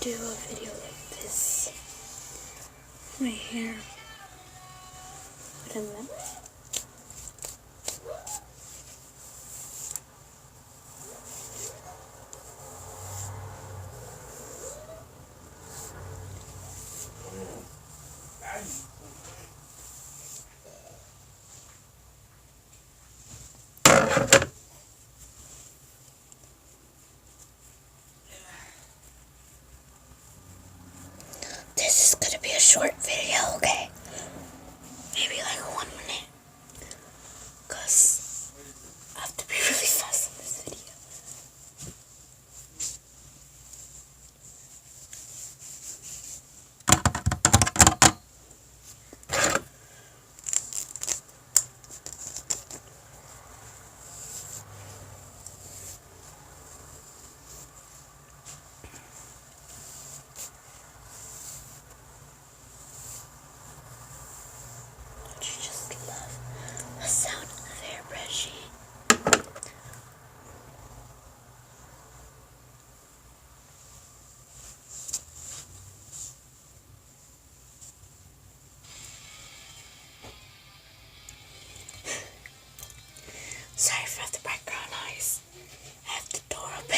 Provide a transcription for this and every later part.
do a video like this right here. But I'm not. This is gonna be a short video, okay? Maybe like 1 minute. Because I have to be really fast in this video. Don't you just love the sound of hair brushing? Sorry for the background noise. I have the door open.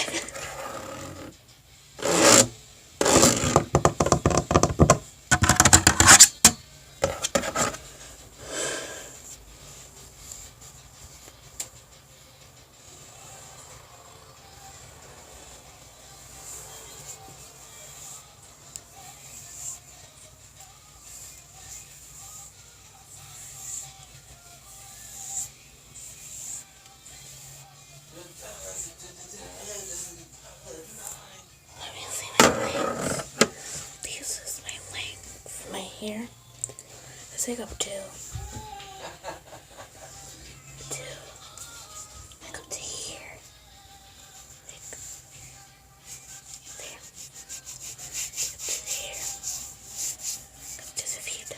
Let me see my length. This is my length. My hair. It's like up to like up to here. Like there. Up to here. Up to the feet.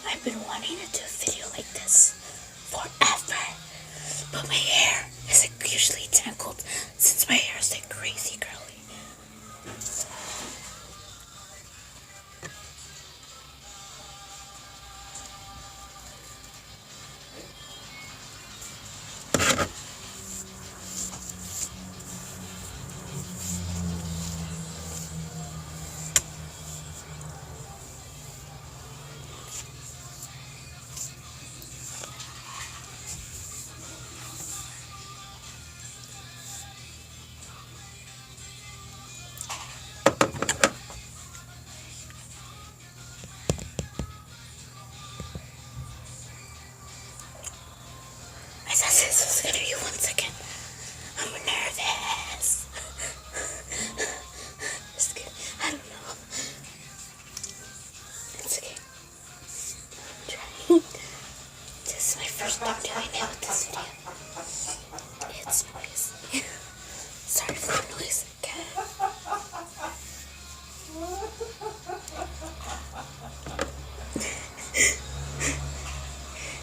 I've been wanting to do a video like this forever, but my hair is like usually tangled since my hair is like crazy curly. I thought this was gonna be 1 second. I'm nervous. Just kidding. I don't know. It's okay. I'm trying. This is my first time doing it with this video. It's noisy. Sorry for the noise.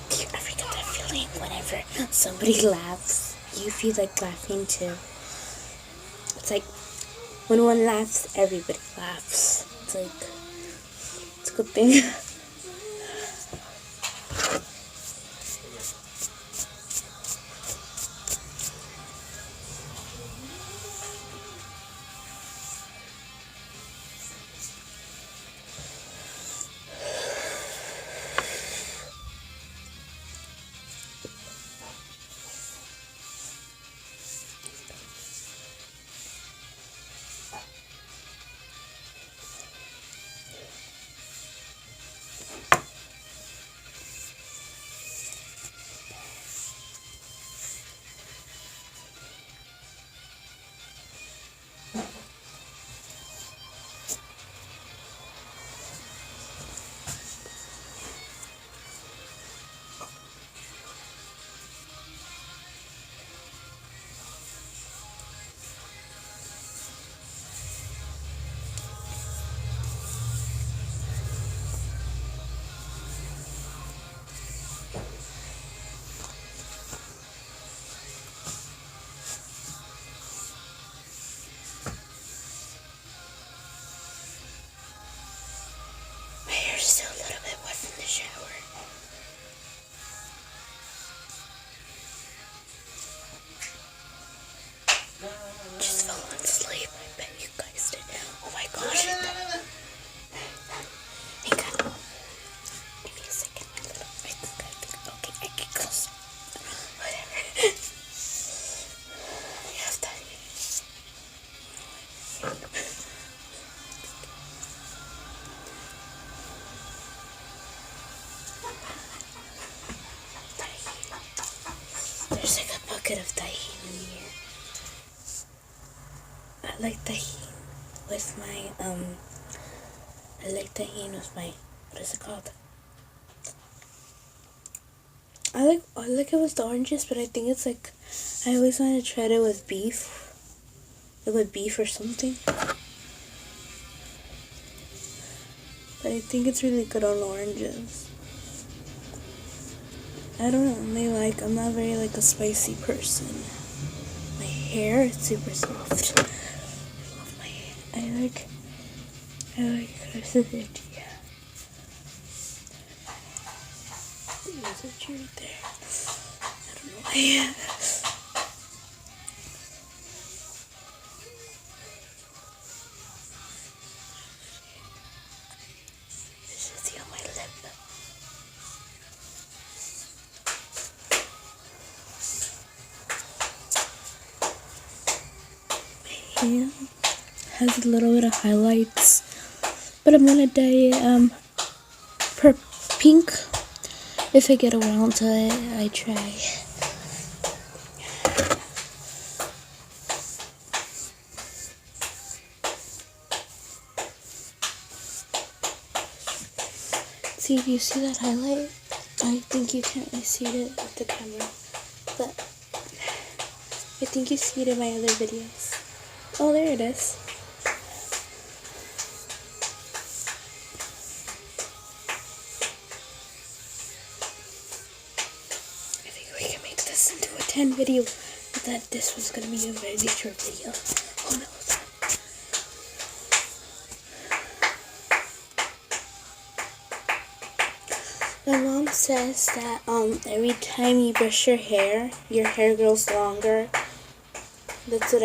Do you ever get that feeling whenever somebody laughs? You feel like laughing too. It's like when one laughs, everybody laughs. It's like, it's a good thing. could have tahini in here. I like tahini with my, what is it called? I like it with the oranges, but I think it's like, I always want to try it with beef. Like with beef or something. But I think it's really good on oranges. I don't know, I'm not very like a spicy person. My hair is super soft. I love my hair. I like this is it, yeah. There's a tree right there. I don't know why. This is on my lip. Yeah, has a little bit of highlights, but I'm gonna dye it pink if I get around to it. I try. See if you see that highlight. I think you can't really see it with the camera, but I think you see it in my other videos. Oh, there it is. I think we can make this into a 10 video, but that this was gonna be a very short video. Oh no. My mom says that every time you brush your hair grows longer. That's what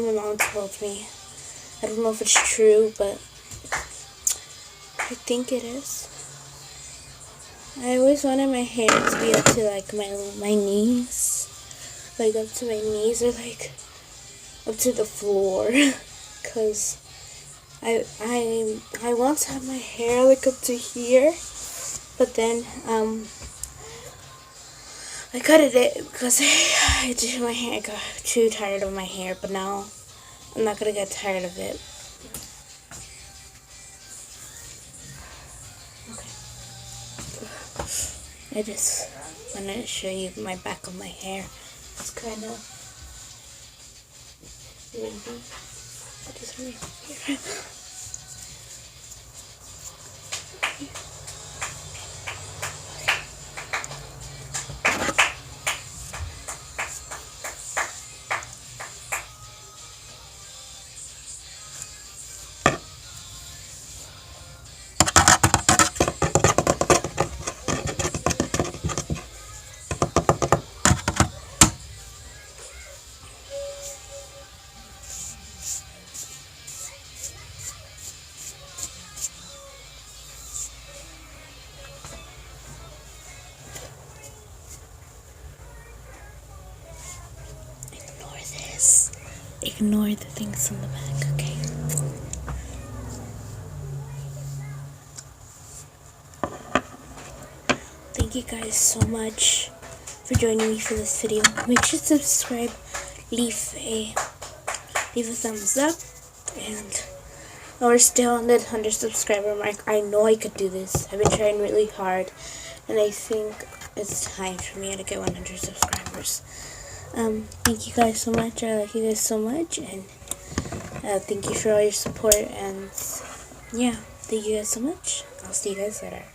my mom told me. I don't know if it's true, but I think it is. I always wanted my hair to be up to like my knees, like up to my knees or like up to the floor, cause I want to have my hair like up to here, but then I cut it because I got too tired of my hair, but now I'm not gonna get tired of it. Okay. I just wanted to show you my back of my hair. It's kind of wavy. I just right here. Ignore the things on the back, okay? Thank you guys so much for joining me for this video. Make sure to subscribe, leave a thumbs up, and we're still on the 100 subscriber mark. I know I could do this. I've been trying really hard, and I think it's time for me to get 100 subscribers. Thank you guys so much. I like you guys so much, and thank you for all your support, and yeah, thank you guys so much. I'll see you guys later.